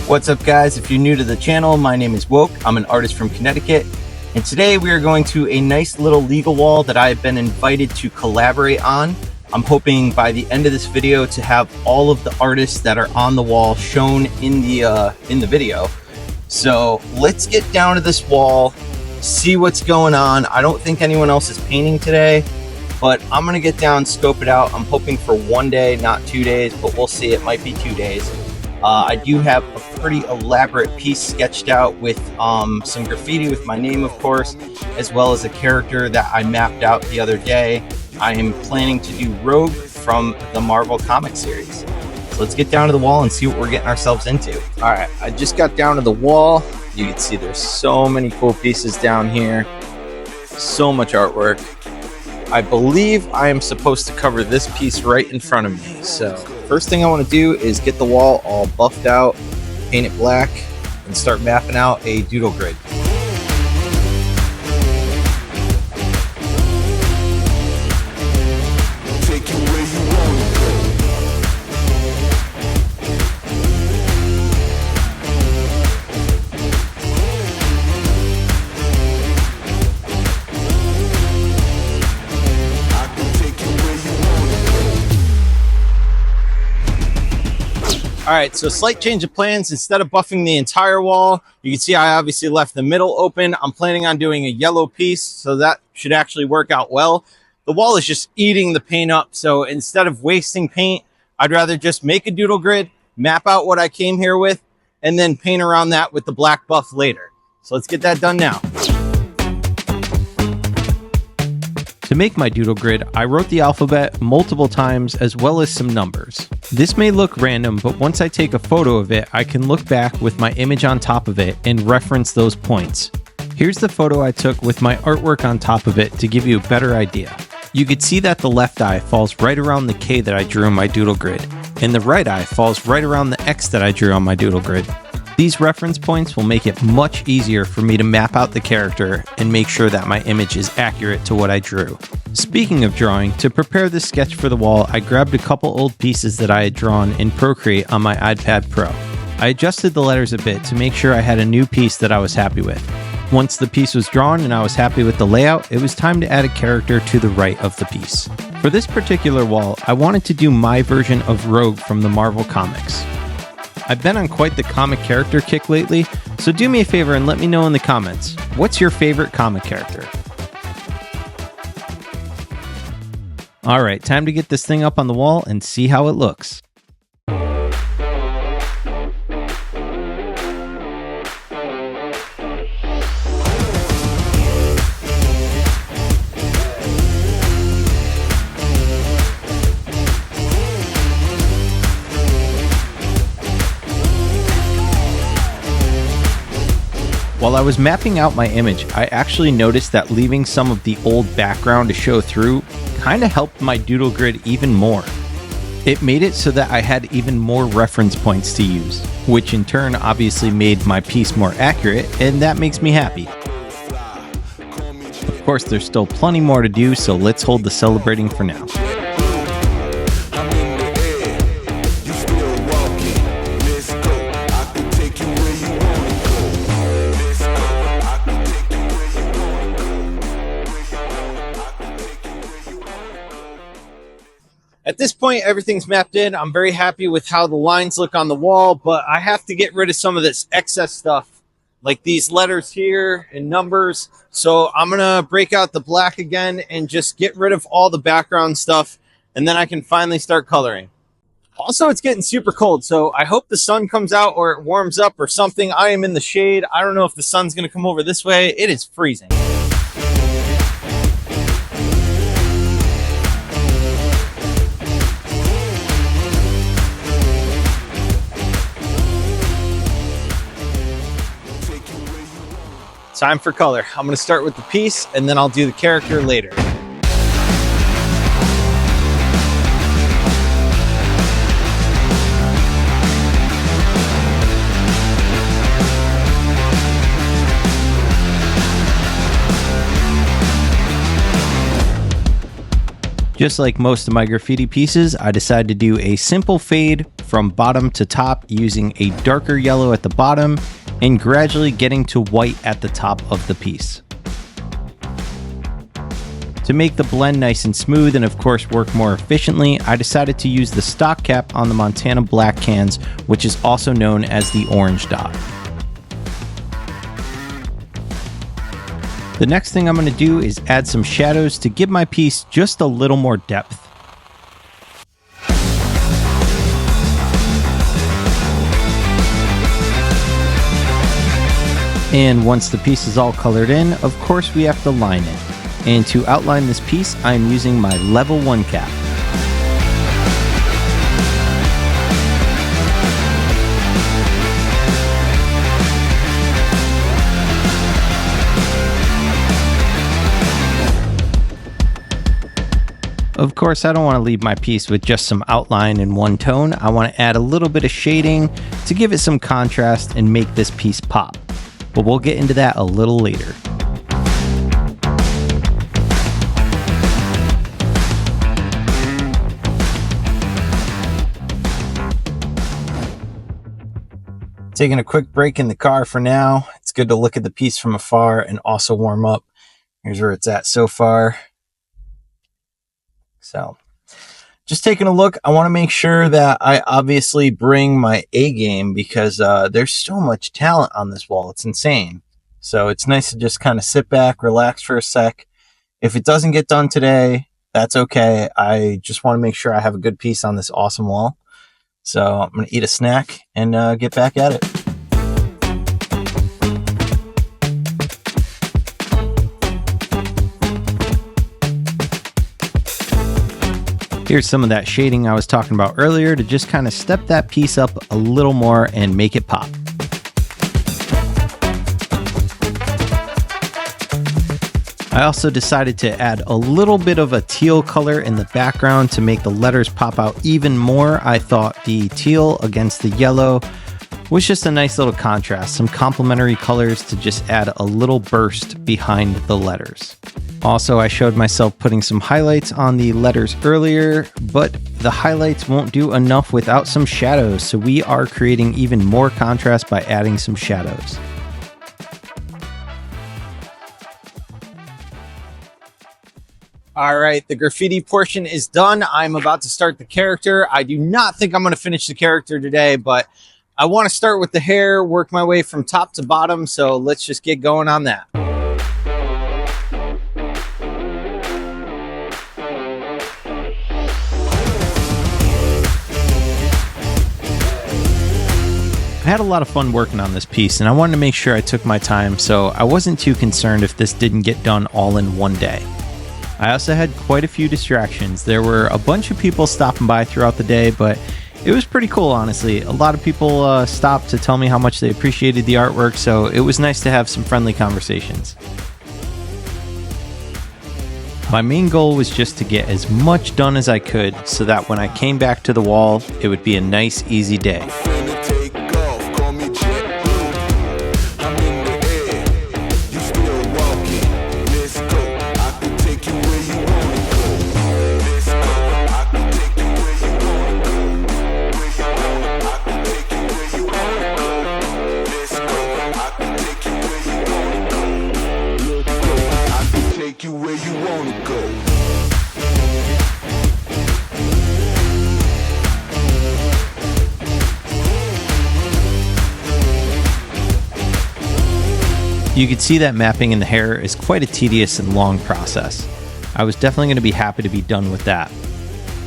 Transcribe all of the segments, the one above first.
What's up, guys? If you're new to the channel, my name is Woke. I'm an artist from Connecticut, and today we are going to a nice little legal wall that I've been invited to collaborate on. I'm hoping by the end of this video to have all of the artists that are on the wall shown in the video. So let's get down to this wall, see what's going on. I don't think anyone else is painting today, but I'm gonna get down, scope it out. I'm hoping for one day, not 2 days, but we'll see. It might be 2 days. I do have a pretty elaborate piece sketched out with some graffiti with my name, of course, as well as a character that I mapped out the other day. I am planning to do Rogue from the Marvel comic series. So let's get down to the wall and see what we're getting ourselves into. All right, I just got down to the wall. You can see there's so many cool pieces down here. So much artwork. I believe I am supposed to cover this piece right in front of me. So first thing I want to do is get the wall all buffed out, paint it black, and start mapping out a doodle grid. All right, so slight change of plans. Instead of buffing the entire wall, you can see I obviously left the middle open. I'm planning on doing a yellow piece, so that should actually work out well. The wall is just eating the paint up, so instead of wasting paint, I'd rather just make a doodle grid, map out what I came here with, and then paint around that with the black buff later. So let's get that done now. To make my doodle grid, I wrote the alphabet multiple times as well as some numbers. This may look random, but once I take a photo of it, I can look back with my image on top of it and reference those points. Here's the photo I took with my artwork on top of it to give you a better idea. You could see that the left eye falls right around the K that I drew in my doodle grid, and the right eye falls right around the X that I drew on my doodle grid. These reference points will make it much easier for me to map out the character and make sure that my image is accurate to what I drew. Speaking of drawing, to prepare this sketch for the wall, I grabbed a couple old pieces that I had drawn in Procreate on my iPad Pro. I adjusted the letters a bit to make sure I had a new piece that I was happy with. Once the piece was drawn and I was happy with the layout, it was time to add a character to the right of the piece. For this particular wall, I wanted to do my version of Rogue from the Marvel comics. I've been on quite the comic character kick lately, so do me a favor and let me know in the comments, what's your favorite comic character? Alright, time to get this thing up on the wall and see how it looks. While I was mapping out my image, I actually noticed that leaving some of the old background to show through kind of helped my doodle grid even more. It made it so that I had even more reference points to use, which in turn obviously made my piece more accurate, and that makes me happy. Of course, there's still plenty more to do, so let's hold the celebrating for now. At this point, everything's mapped in. I'm very happy with how the lines look on the wall, but I have to get rid of some of this excess stuff, like these letters here and numbers. So I'm gonna break out the black again and just get rid of all the background stuff, and then I can finally start coloring. Also, it's getting super cold, so I hope the sun comes out or it warms up or something. I am in the shade. I don't know if the sun's gonna come over this way. It is freezing. Time for color. I'm going to start with the piece and then I'll do the character later. Just like most of my graffiti pieces, I decided to do a simple fade from bottom to top using a darker yellow at the bottom and gradually getting to white at the top of the piece. To make the blend nice and smooth and of course work more efficiently, I decided to use the stock cap on the Montana black cans, which is also known as the orange dot. The next thing I'm going to do is add some shadows to give my piece just a little more depth. And once the piece is all colored in, of course we have to line it. And to outline this piece, I am using my level 1 cap. Of course, I don't want to leave my piece with just some outline in one tone. I want to add a little bit of shading to give it some contrast and make this piece pop. But we'll get into that a little later. Taking a quick break in the car for now. It's good to look at the piece from afar and also warm up. Here's where it's at so far. So just taking a look, I want to make sure that I obviously bring my A game because there's so much talent on this wall. It's insane. So it's nice to just kind of sit back, relax for a sec. If it doesn't get done today, that's okay. I just want to make sure I have a good piece on this awesome wall. So I'm going to eat a snack and get back at it. Here's some of that shading I was talking about earlier to just kind of step that piece up a little more and make it pop. I also decided to add a little bit of a teal color in the background to make the letters pop out even more. I thought the teal against the yellow was just a nice little contrast, some complementary colors to just add a little burst behind the letters. Also, I showed myself putting some highlights on the letters earlier, but the highlights won't do enough without some shadows, so we are creating even more contrast by adding some shadows. All right, the graffiti portion is done. I'm about to start the character. I do not think I'm going to finish the character today, but I want to start with the hair, work my way from top to bottom, so let's just get going on that. I had a lot of fun working on this piece, and I wanted to make sure I took my time, so I wasn't too concerned if this didn't get done all in one day. I also had quite a few distractions. There were a bunch of people stopping by throughout the day, but it was pretty cool, honestly. A lot of people stopped to tell me how much they appreciated the artwork, so it was nice to have some friendly conversations. My main goal was just to get as much done as I could so that when I came back to the wall, it would be a nice, easy day. You can see that mapping in the hair is quite a tedious and long process. I was definitely going to be happy to be done with that.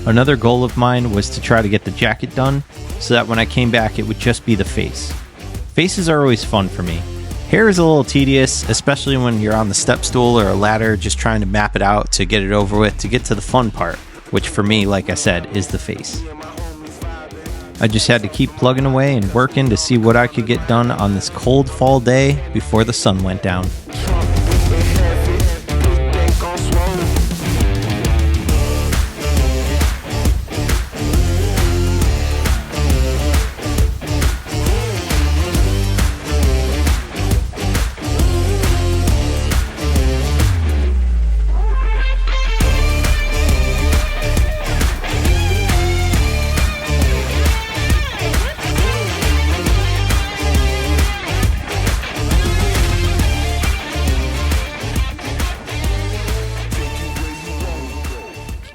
Another goal of mine was to try to get the jacket done so that when I came back it would just be the face. Faces are always fun for me. Hair is a little tedious, especially when you're on the step stool or a ladder just trying to map it out to get it over with to get to the fun part, which for me, like I said, is the face. I just had to keep plugging away and working to see what I could get done on this cold fall day before the sun went down.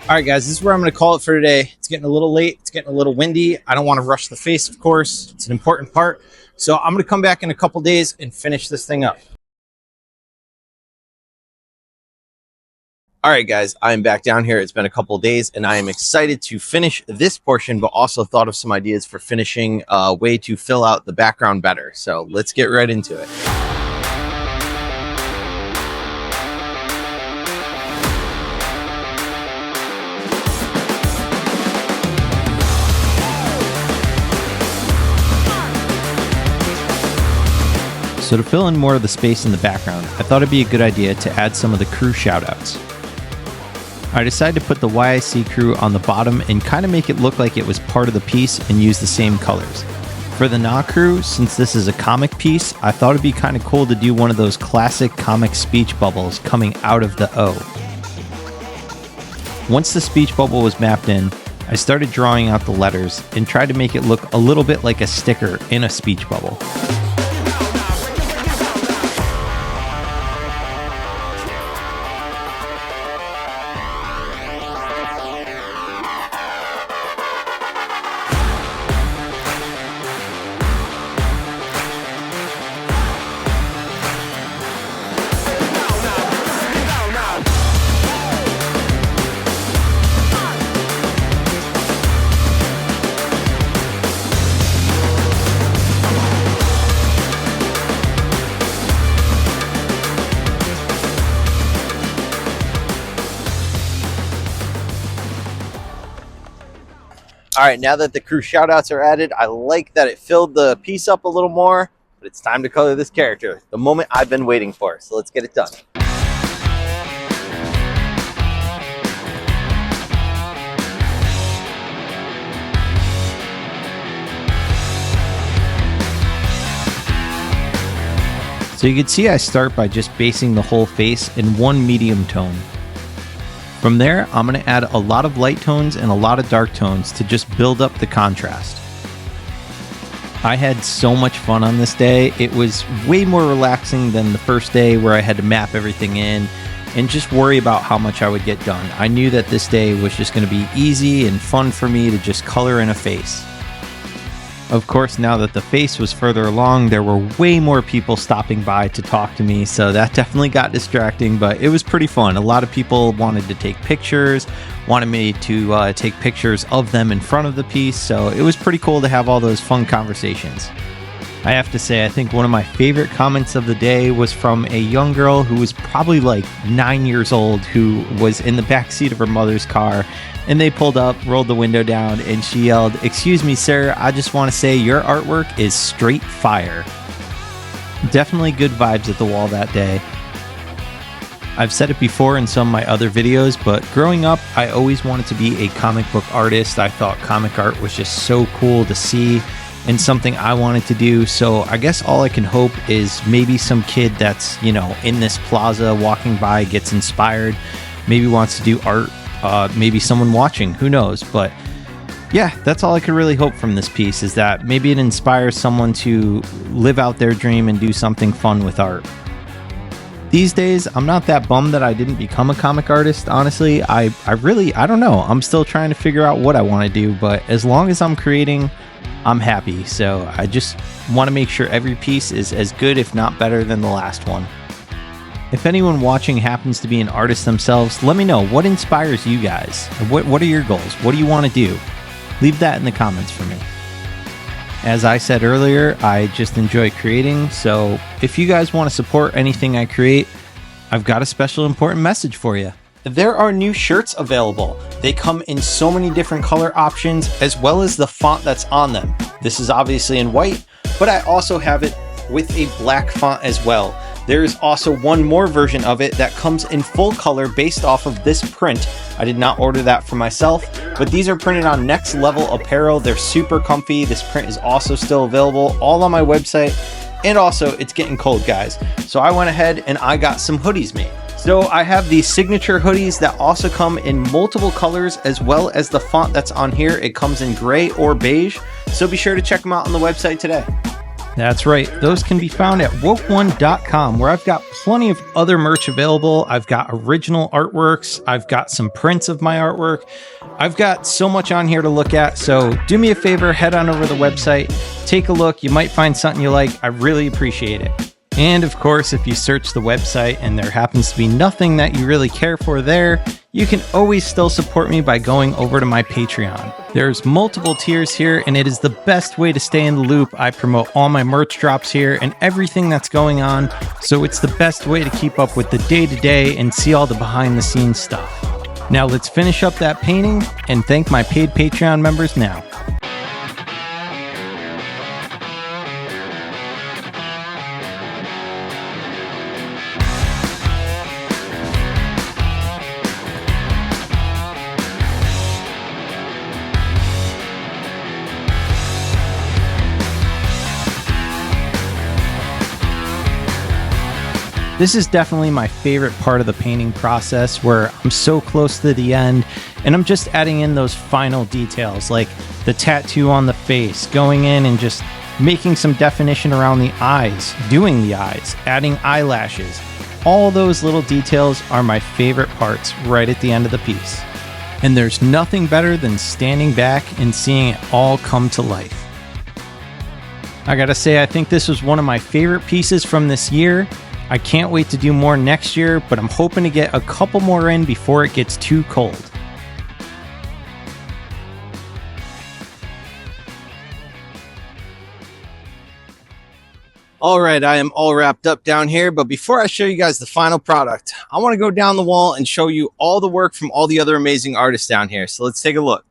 All right, guys, this is where I'm going to call it for today. It's getting a little late. It's getting a little windy. I don't want to rush the face, of course. It's an important part. So I'm going to come back in a couple days and finish this thing up. All right, guys, I'm back down here. It's been a couple days, and I am excited to finish this portion, but also thought of some ideas for finishing a way to fill out the background better. So let's get right into it. So to fill in more of the space in the background, I thought it'd be a good idea to add some of the crew shoutouts. I decided to put the YIC crew on the bottom and kind of make it look like it was part of the piece and use the same colors. For the Na crew, since this is a comic piece, I thought it'd be kind of cool to do one of those classic comic speech bubbles coming out of the O. Once the speech bubble was mapped in, I started drawing out the letters and tried to make it look a little bit like a sticker in a speech bubble. All right, now that the crew shoutouts are added, I like that it filled the piece up a little more, but it's time to color this character. The moment I've been waiting for, so let's get it done. So you can see I start by just basing the whole face in one medium tone. From there, I'm going to add a lot of light tones and a lot of dark tones to just build up the contrast. I had so much fun on this day. It was way more relaxing than the first day where I had to map everything in and just worry about how much I would get done. I knew that this day was just going to be easy and fun for me to just color in a face. Of course, now that the face was further along, there were way more people stopping by to talk to me, so that definitely got distracting, but it was pretty fun. A lot of people wanted to take pictures, wanted me to take pictures of them in front of the piece, so it was pretty cool to have all those fun conversations. I have to say, I think one of my favorite comments of the day was from a young girl who was probably like 9 years old, who was in the backseat of her mother's car, and they pulled up, rolled the window down, and she yelled, "Excuse me, sir, I just want to say your artwork is straight fire." Definitely good vibes at the wall that day. I've said it before in some of my other videos, but growing up, I always wanted to be a comic book artist. I thought comic art was just so cool to see and something I wanted to do. So I guess all I can hope is maybe some kid that's, in this plaza walking by gets inspired, maybe wants to do art. Maybe someone watching, who knows? But yeah, that's all I could really hope from this piece, is that maybe it inspires someone to live out their dream and do something fun with art. These days, I'm not that bummed that I didn't become a comic artist, honestly. I don't know. I'm still trying to figure out what I want to do, but as long as I'm creating, I'm happy. So I just want to make sure every piece is as good, if not better, than the last one. If anyone watching happens to be an artist themselves, let me know what inspires you guys. What are your goals? What do you want to do? Leave that in the comments for me. As I said earlier, I just enjoy creating, so if you guys want to support anything I create, I've got a special important message for you. There are new shirts available. They come in so many different color options, as well as the font that's on them. This is obviously in white, but I also have it with a black font as well. There is also one more version of it that comes in full color based off of this print. I did not order that for myself, but these are printed on Next Level Apparel. They're super comfy. This print is also still available all on my website. And also, it's getting cold, guys. So I went ahead and I got some hoodies made. So I have these signature hoodies that also come in multiple colors, as well as the font that's on here. It comes in gray or beige. So be sure to check them out on the website today. That's right. Those can be found at wokeone.com, where I've got plenty of other merch available. I've got original artworks. I've got some prints of my artwork. I've got so much on here to look at. So do me a favor, head on over to the website, take a look. You might find something you like. I really appreciate it. And of course, if you search the website and there happens to be nothing that you really care for there, you can always still support me by going over to my Patreon. There's multiple tiers here, and it is the best way to stay in the loop. I promote all my merch drops here and everything that's going on, so it's the best way to keep up with the day-to-day and see all the behind-the-scenes stuff. Now let's finish up that painting and thank my paid Patreon members now. This is definitely my favorite part of the painting process, where I'm so close to the end and I'm just adding in those final details like the tattoo on the face, going in and just making some definition around the eyes, doing the eyes, adding eyelashes. All those little details are my favorite parts right at the end of the piece. And there's nothing better than standing back and seeing it all come to life. I gotta say, I think this was one of my favorite pieces from this year. I can't wait to do more next year, but I'm hoping to get a couple more in before it gets too cold. All right, I am all wrapped up down here, but before I show you guys the final product, I want to go down the wall and show you all the work from all the other amazing artists down here. So let's take a look.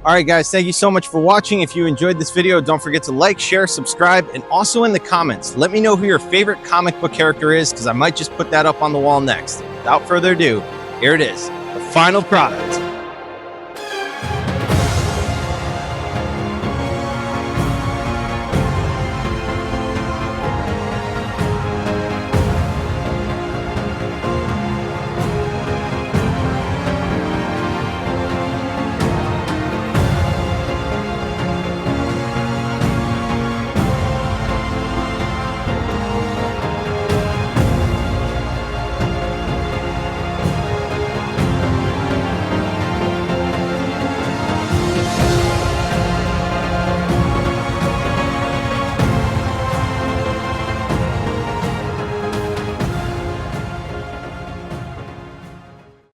All right, guys, thank you so much for watching. If you enjoyed this video, don't forget to like, share, subscribe, and also in the comments, let me know who your favorite comic book character is, because I might just put that up on the wall next. Without further ado, here it is, the final product.